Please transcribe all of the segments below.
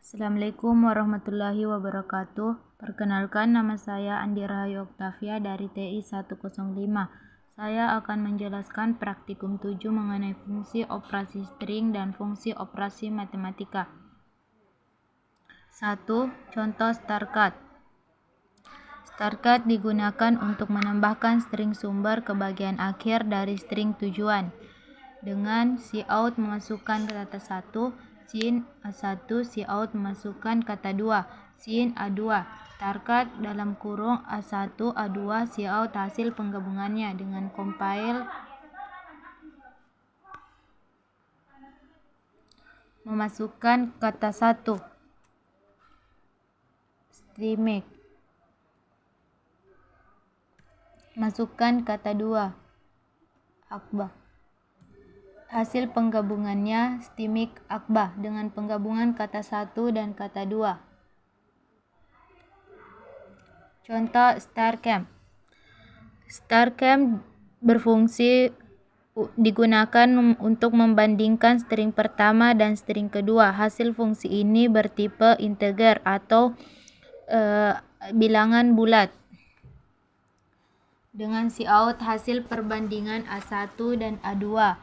Assalamualaikum warahmatullahi wabarakatuh. Perkenalkan, nama saya Andi Rahayu Oktavia dari TI 105. Saya akan menjelaskan praktikum 7 mengenai fungsi operasi string dan fungsi operasi matematika. 1. Contoh StarCut. StarCut digunakan untuk menambahkan string sumber ke bagian akhir dari string tujuan. Dengan cout memasukkan kata 1, sin A1, cout memasukkan kata 2, sin A2. StarCut dalam kurung A1, A2, cout hasil penggabungannya. Dengan compile memasukkan kata 1, streamic. Masukkan kata 2, akbah. Hasil penggabungannya steamic akbah dengan penggabungan kata 1 dan kata 2. Contoh StarCamp. StarCamp berfungsi digunakan untuk membandingkan string pertama dan string kedua. Hasil fungsi ini bertipe integer atau bilangan bulat. Dengan cout hasil perbandingan A1 dan A2.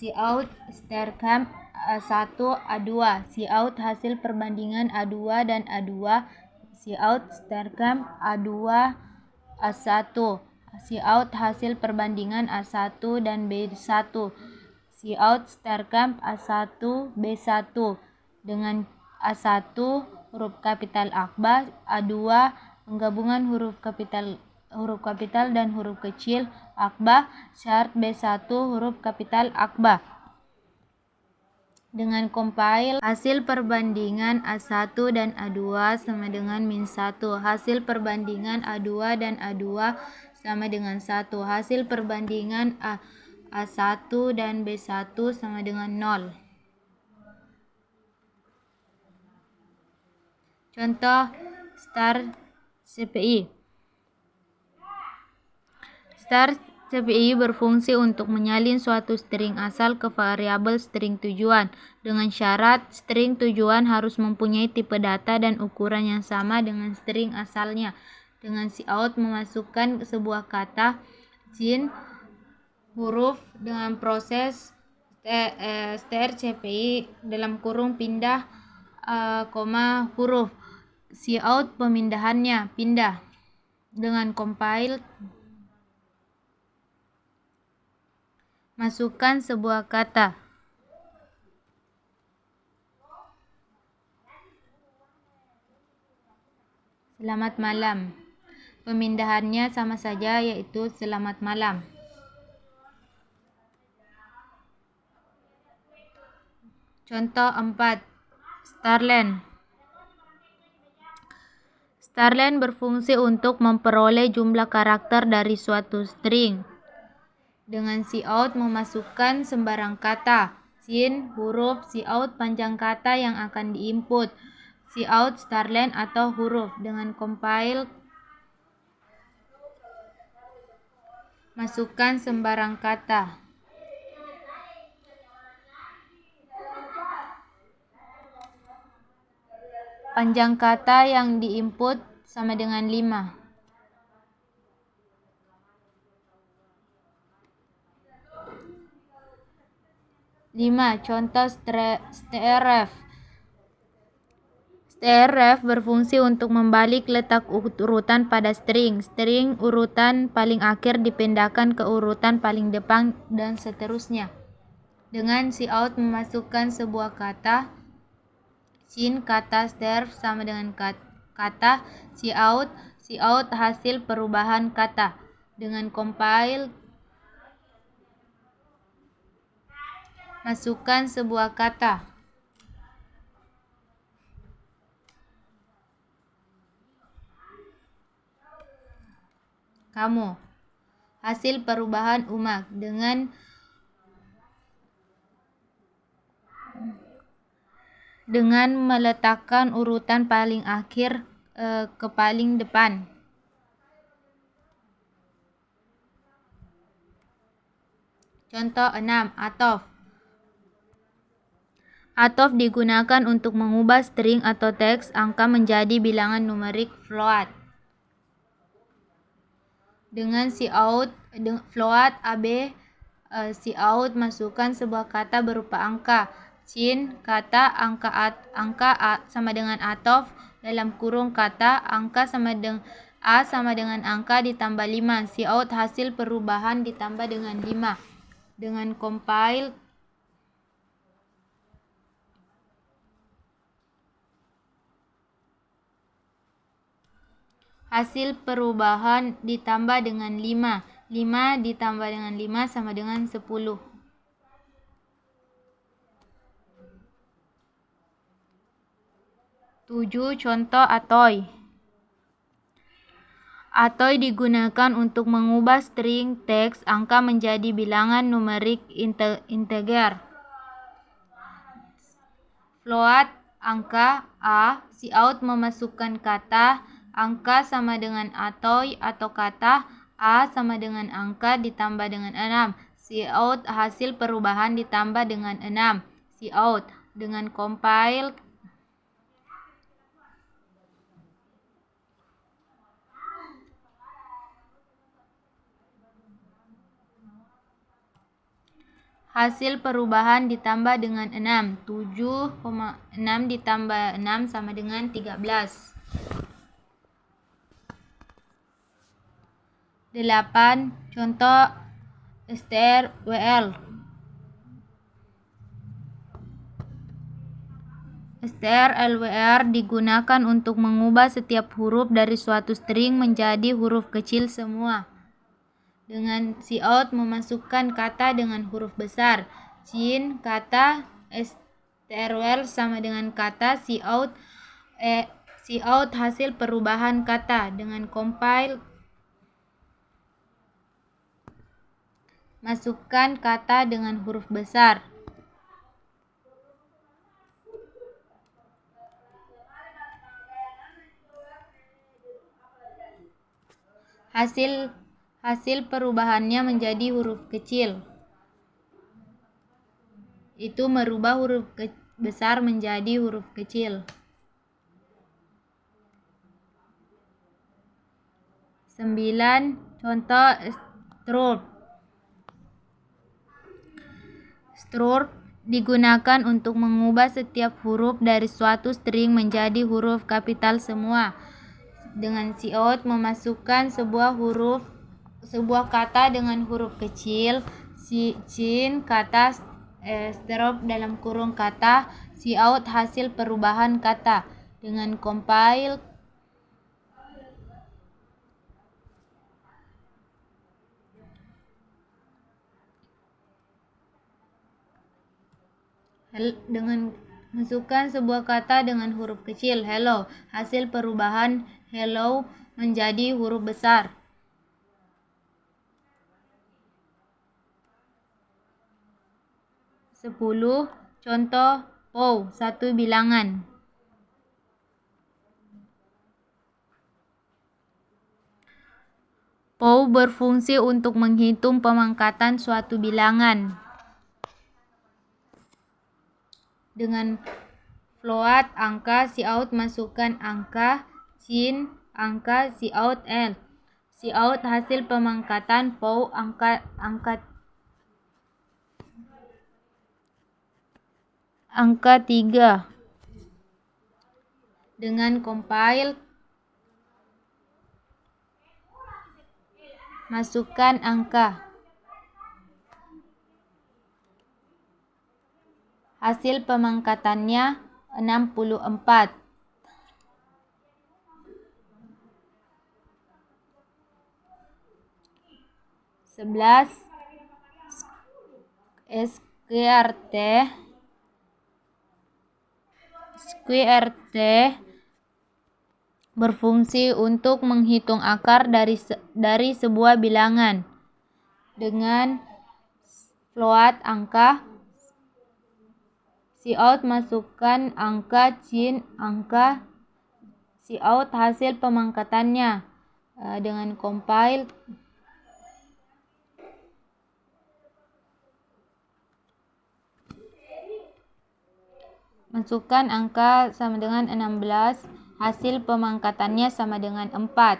Cout StarCamp A1 A2. Cout hasil perbandingan A2 dan A2. Cout StarCamp A2 A1. Cout hasil perbandingan A1 dan B1. Cout StarCamp A1 B1. Dengan A1 huruf kapital akbah, A2 penggabungan huruf kapital dan huruf kecil akbah, syarat B1 huruf kapital akbah. Dengan compile hasil perbandingan A1 dan A2 sama dengan -1. Hasil perbandingan A2 dan A2 sama dengan 1. Hasil perbandingan A1 dan B1 sama dengan 0. Contoh Star CPI. Star CPI berfungsi untuk menyalin suatu string asal ke variabel string tujuan dengan syarat string tujuan harus mempunyai tipe data dan ukuran yang sama dengan string asalnya. Dengan cout memasukkan sebuah kata, sin huruf dengan proses strcpy dalam kurung pindah huruf. Cout pemindahannya pindah. Dengan compile masukkan sebuah kata. Selamat malam. Pemindahannya sama saja, yaitu selamat malam. Contoh 4. Starlen. Starlen berfungsi untuk memperoleh jumlah karakter dari suatu string. Dengan cout memasukkan sembarang kata, sin huruf cout panjang kata yang akan diinput, cout starlen atau huruf. Dengan compile masukkan sembarang kata. Panjang kata yang diinput sama dengan 5. Contoh strf. Strf berfungsi untuk membalik letak urutan pada string. String urutan paling akhir dipindahkan ke urutan paling depan dan seterusnya. Dengan cout memasukkan sebuah kata, sin kata strf sama dengan kata cout hasil perubahan kata. Dengan compile masukkan sebuah kata. Kamu. Hasil perubahan umak. Dengan meletakkan urutan paling akhir ke paling depan. Contoh 6. Atof. Atof digunakan untuk mengubah string atau teks angka menjadi bilangan numerik float. Dengan cout float AB, cout masukkan sebuah kata berupa angka. Cin kata angka sama dengan atof dalam kurung kata angka sama dengan A sama dengan angka ditambah 5. Cout hasil perubahan ditambah dengan 5. Dengan compile hasil perubahan ditambah dengan 5. 5 ditambah dengan 5 sama dengan 10. 7. Contoh atoy. Atoy digunakan untuk mengubah string teks angka menjadi bilangan numerik integer. Float angka A, cout memasukkan kata angka sama dengan atoy atau kata A sama dengan angka ditambah dengan 6. Cout hasil perubahan ditambah dengan 6. Cout dengan compile hasil perubahan ditambah dengan 6. 7,6 ditambah 6 sama dengan 13. 8. Contoh strwl. strlwr digunakan untuk mengubah setiap huruf dari suatu string menjadi huruf kecil semua. Dengan cout memasukkan kata dengan huruf besar. Cin kata strwl sama dengan kata cout hasil perubahan kata. Dengan compile masukkan kata dengan huruf besar. Hasil perubahannya menjadi huruf kecil. Itu merubah huruf besar menjadi huruf kecil. 9. Contoh struct. Struct digunakan untuk mengubah setiap huruf dari suatu string menjadi huruf kapital semua. Dengan cout memasukkan sebuah kata dengan huruf kecil. Cin kata struct dalam kurung kata. Cout hasil perubahan kata. Dengan compile dengan masukkan sebuah kata dengan huruf kecil. Hello, hasil perubahan hello menjadi huruf besar. 10. Contoh POW, satu bilangan. POW berfungsi untuk menghitung pemangkatan suatu bilangan. Dengan float angka, cout masukkan angka, cin angka, cout l. Cout hasil pemangkatan POW angka 3. Dengan compile masukkan angka. Hasil pemangkatannya 64. 11. Sqrt berfungsi untuk menghitung akar dari sebuah bilangan. Dengan float angka, cout masukkan angka, cin angka, cout hasil pemangkatannya. Dengan compile Masukkan angka sama dengan 16, hasil pemangkatannya sama dengan 4.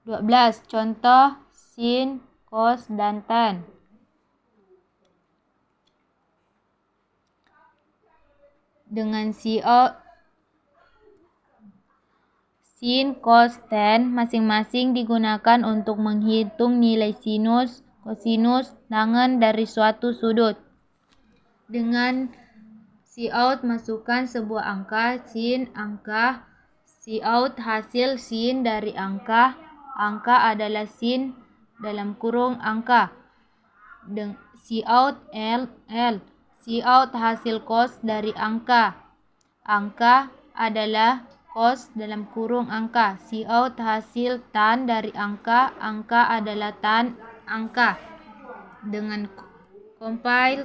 12. Contoh sin, cos, dan tan. Dengan sin, cos, tan masing-masing digunakan untuk menghitung nilai sinus, kosinus, tangen dari suatu sudut. Dengan Cout masukkan sebuah angka sin, angka Cout hasil sin dari angka adalah sin dalam kurung angka. Cout L, Cout hasil cos dari angka adalah cos dalam kurung angka. Cout hasil tan dari angka adalah tan angka. Dengan compile,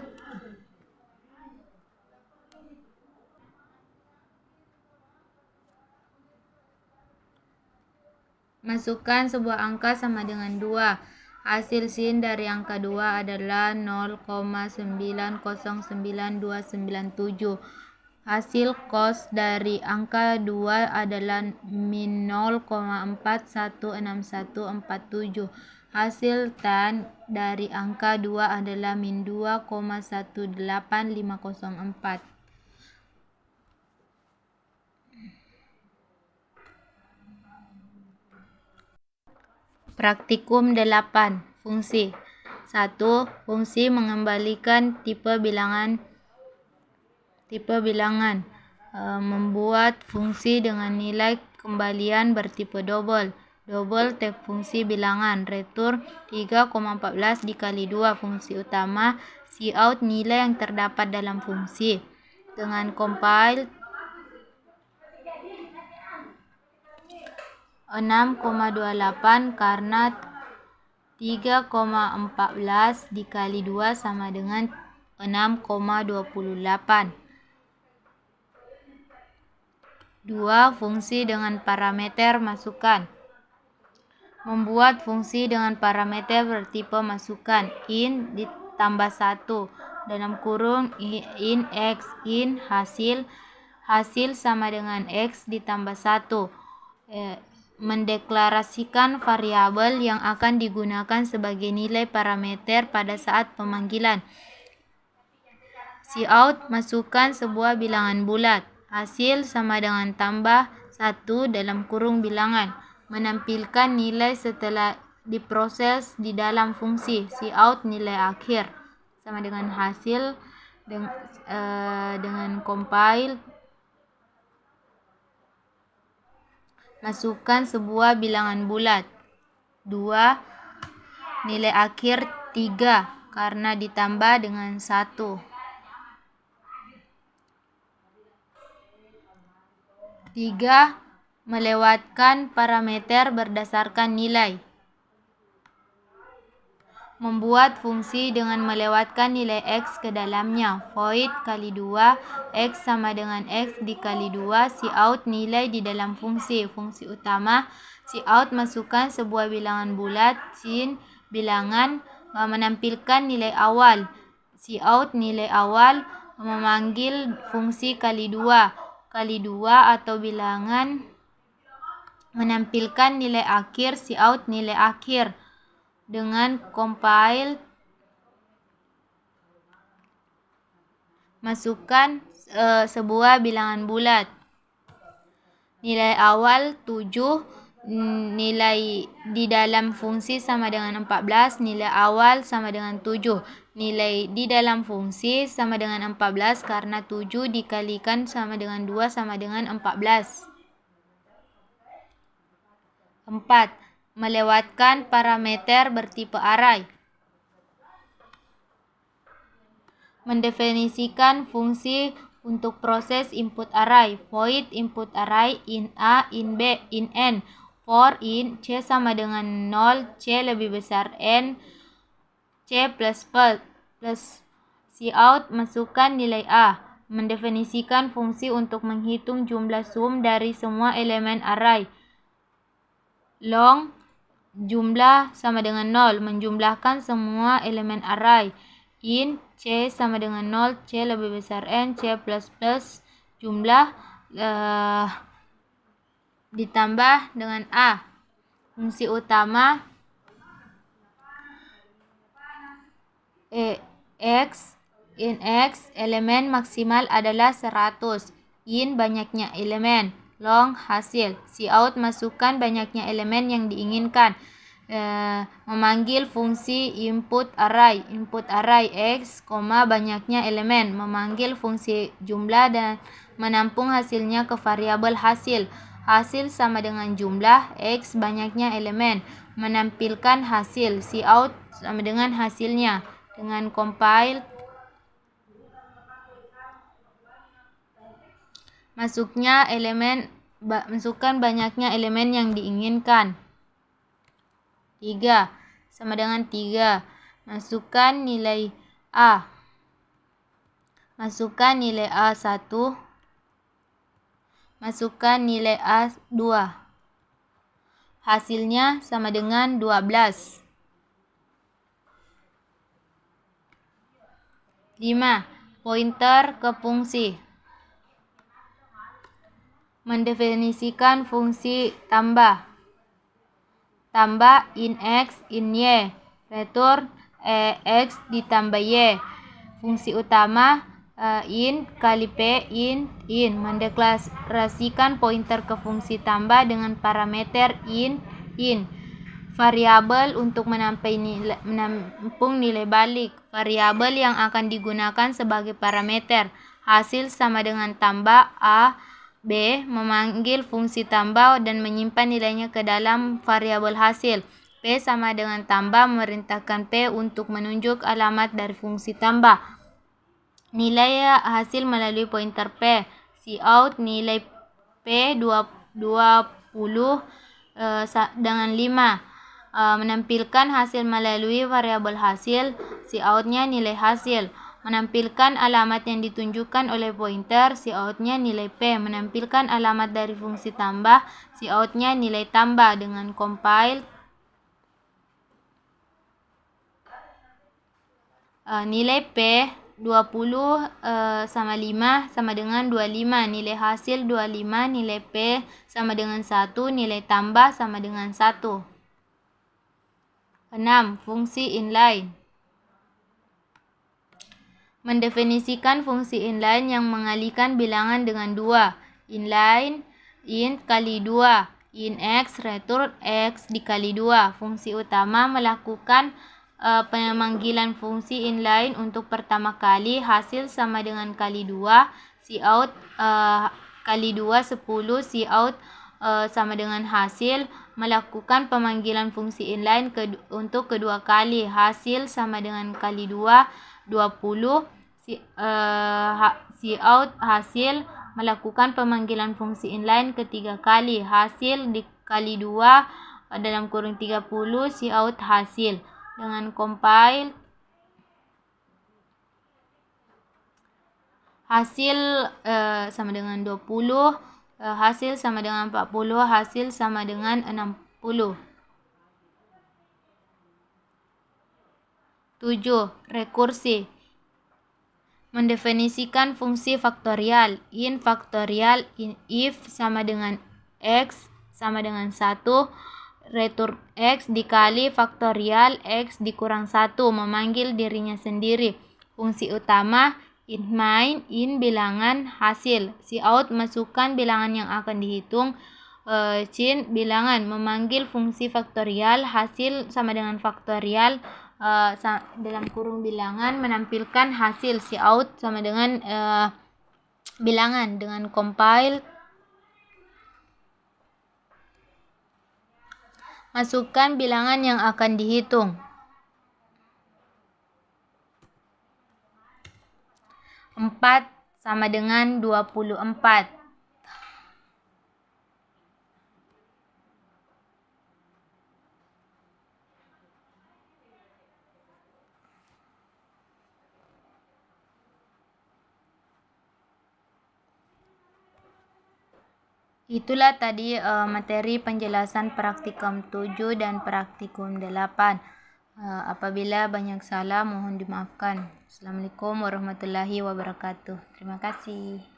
masukkan sebuah angka sama dengan 2. Hasil sin dari angka 2 adalah 0,909297. Hasil cos dari angka 2 adalah min 0,416147. Hasil tan dari angka 2 adalah min 2,18504. Praktikum 8. Fungsi 1. Fungsi mengembalikan tipe bilangan. Membuat fungsi dengan nilai kembalian bertipe double type fungsi bilangan. Retur 3,14 dikali 2. Fungsi utama Cout nilai yang terdapat dalam fungsi. Dengan compile 6,28 karena 3,14 dikali 2 sama dengan 6,28. 2. Fungsi dengan parameter masukkan. Membuat fungsi dengan parameter bertipe masukkan. In ditambah 1 dalam kurung in x, in hasil sama dengan x ditambah 1. Mendeklarasikan variabel yang akan digunakan sebagai nilai parameter pada saat pemanggilan. Cout masukkan sebuah bilangan bulat. Hasil sama dengan tambah 1 dalam kurung bilangan. Menampilkan nilai setelah diproses di dalam fungsi. Cout nilai akhir sama dengan hasil. Dengan compile, masukkan sebuah bilangan bulat. 2. Nilai akhir 3 karena ditambah dengan 1. 3. Melewatkan parameter berdasarkan nilai. Membuat fungsi dengan melewatkan nilai x ke dalamnya. Void kali 2, x sama dengan x dikali 2. Cout nilai di dalam fungsi. Fungsi utama Cout masukkan sebuah bilangan bulat. Sin bilangan menampilkan nilai awal. Cout nilai awal memanggil fungsi kali 2 atau bilangan menampilkan nilai akhir. Cout nilai akhir. Dengan compile, masukkan sebuah bilangan bulat. Nilai awal 7, nilai di dalam fungsi sama dengan 14, nilai awal sama dengan 7. Nilai di dalam fungsi sama dengan 14 karena 7 dikalikan sama dengan 2 sama dengan 14. 4. Melewatkan parameter bertipe array. Mendefinisikan fungsi untuk proses input array. Void input array in A, in B, in N. For in C sama dengan 0, C lebih besar N, C plus. Cout masukkan nilai A. Mendefinisikan fungsi untuk menghitung jumlah sum dari semua elemen array. Long jumlah sama dengan 0, menjumlahkan semua elemen array. in C sama dengan 0, C lebih besar N, C plus jumlah ditambah dengan A. Fungsi utama X, in X elemen maksimal adalah 100, in banyaknya elemen, long hasil, cout masukkan banyaknya elemen yang diinginkan. Memanggil fungsi input array X, banyaknya elemen, memanggil fungsi jumlah dan menampung hasilnya ke variabel hasil. Hasil sama dengan jumlah X banyaknya elemen, menampilkan hasil, cout sama dengan hasilnya. Dengan compile masukkan banyaknya elemen yang diinginkan. 3 sama dengan 3. Masukkan nilai A. Masukkan nilai A1. Masukkan nilai A2. Hasilnya sama dengan 12. 5. Pointer ke fungsi. Mendefinisikan fungsi tambah. Tambah in X, in Y. Return X ditambah Y. Fungsi utama in kali P, in. Mendeklarasikan pointer ke fungsi tambah dengan parameter in. Variabel untuk menampung nilai balik. Variabel yang akan digunakan sebagai parameter. Hasil sama dengan tambah A. B. Memanggil fungsi tambah dan menyimpan nilainya ke dalam variabel hasil. P sama dengan tambah, memerintahkan P untuk menunjuk alamat dari fungsi tambah. Nilai hasil melalui pointer P. Cout nilai P 20 dengan 5. Menampilkan hasil melalui variabel hasil. Coutnya nilai hasil. Menampilkan alamat yang ditunjukkan oleh pointer, coutnya nilai P. Menampilkan alamat dari fungsi tambah, coutnya nilai tambah. Dengan compile nilai P 20 sama 5 sama dengan 25. Nilai hasil 25, nilai P sama dengan 1, nilai tambah sama dengan 1. 6. Fungsi inline. Mendefinisikan fungsi inline yang mengalihkan bilangan dengan 2. Inline int kali 2. In X, return X dikali 2. Fungsi utama melakukan pemanggilan fungsi inline untuk pertama kali. Hasil sama dengan kali 2. Cout kali 2 10. Cout sama dengan hasil. Melakukan pemanggilan fungsi inline untuk kedua kali. Hasil sama dengan kali 2 20. Cout hasil. Melakukan pemanggilan fungsi inline ketiga kali. Hasil dikali 2 dalam kurung 30. Cout hasil. Dengan compile hasil sama dengan 20. Hasil sama dengan 40. Hasil sama dengan 60. 7. Rekursi. Mendefinisikan fungsi faktorial. In faktorial if sama dengan X sama dengan 1. Return X dikali faktorial X dikurang 1. Memanggil dirinya sendiri. Fungsi utama in main, in bilangan hasil. Cout masukkan bilangan yang akan dihitung. Cin bilangan. Memanggil fungsi faktorial. Hasil sama dengan faktorial dalam kurung bilangan, menampilkan hasil. Cout sama dengan bilangan. Dengan compile masukkan bilangan yang akan dihitung. 4 sama dengan 24. Itulah tadi materi penjelasan praktikum 7 dan praktikum 8. Apabila banyak salah mohon dimaafkan. Assalamualaikum warahmatullahi wabarakatuh. Terima kasih.